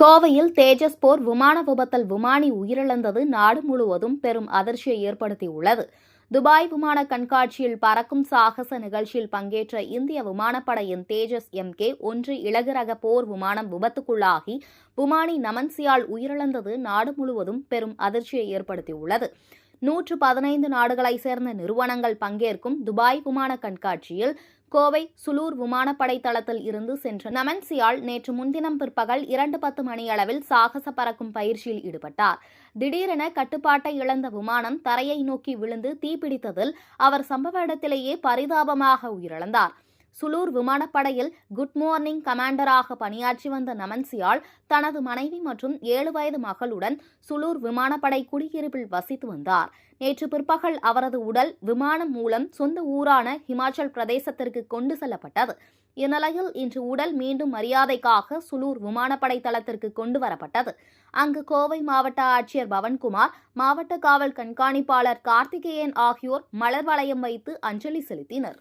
கோவையில் தேஜஸ் போர் விமான விபத்தில் விமானி உயிரிழந்தது நாடு முழுவதும் பெரும் அதிர்ச்சியை ஏற்படுத்தியுள்ளது. துபாய் விமான கண்காட்சியில் பறக்கும் சாகச நிகழ்ச்சியில் பங்கேற்ற இந்திய விமானப்படையின் தேஜஸ் MK-1 இலகு ரக போர் விமானம் விபத்துக்குள்ளாகி விமானி நமன் சியால் உயிரிழந்தது நாடு முழுவதும் பெரும் அதிர்ச்சியை ஏற்படுத்தியுள்ளது. 115 நாடுகளைச் சேர்ந்த நிறுவனங்கள் பங்கேற்கும் துபாய் விமான கண்காட்சியில் கோவை சுலூர் விமானப்படை தளத்தில் இருந்து சென்ற நமன் சியால் நேற்று முன்தினம் பிற்பகல் 2:10 மணியளவில் சாகச பறக்கும் பயிற்சியில் ஈடுபட்டார். திடீரென கட்டுப்பாட்டை இழந்த விமானம் தரையை நோக்கி விழுந்து தீப்பிடித்ததில் அவர் சம்பவ இடத்திலேயே பரிதாபமாக உயிரிழந்தார். சுலூர் விமானப்படையில் குட் மார்னிங் கமாண்டராக பணியாற்றி வந்த நமன் சியால் தனது மனைவி மற்றும் 7 வயது மகளுடன் சுலூர் விமானப்படை குடியிருப்பில் வசித்து வந்தார். நேற்று பிற்பகல் அவரது உடல் விமானம் மூலம் சொந்த ஊரான ஹிமாச்சல் பிரதேசத்திற்கு கொண்டு செல்லப்பட்டது. இந்நிலையில் இன்று உடல் மீண்டும் மரியாதைக்காக சுலூர் விமானப்படை தளத்திற்கு கொண்டு வரப்பட்டது. அங்கு கோவை மாவட்ட ஆட்சியர் பவன்குமார், மாவட்ட காவல் கண்காணிப்பாளர் கார்த்திகேயன் ஆகியோர் மலர் வளையம் வைத்து அஞ்சலி செலுத்தினர்.